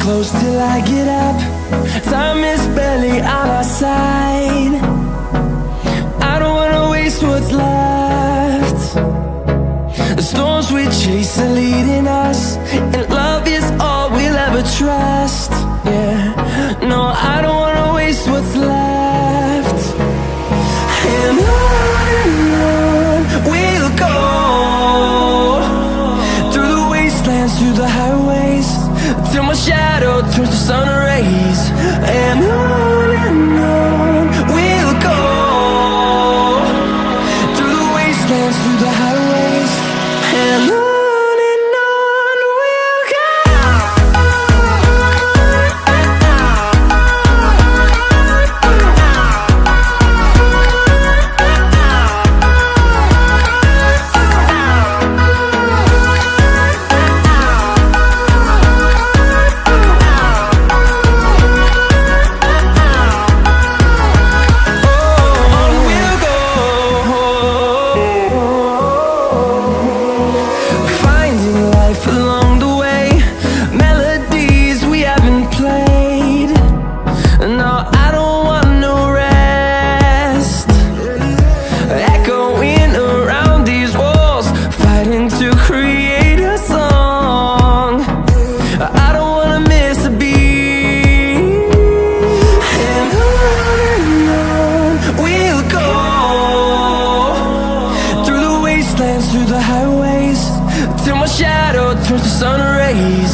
close till I get up. Time is barely on our side. I don't wanna waste what's left. The storms we chase are leading us, and love is all we'll ever trust. Yeah, no, I don't wanna waste what's left. And on we'll go, through the wastelands, through the highways, till my shadow turns to sun rays. And on we'll go, through the wastelands, through the highways, and on we'll go. Through the highways, till my shadow turns to sun rays.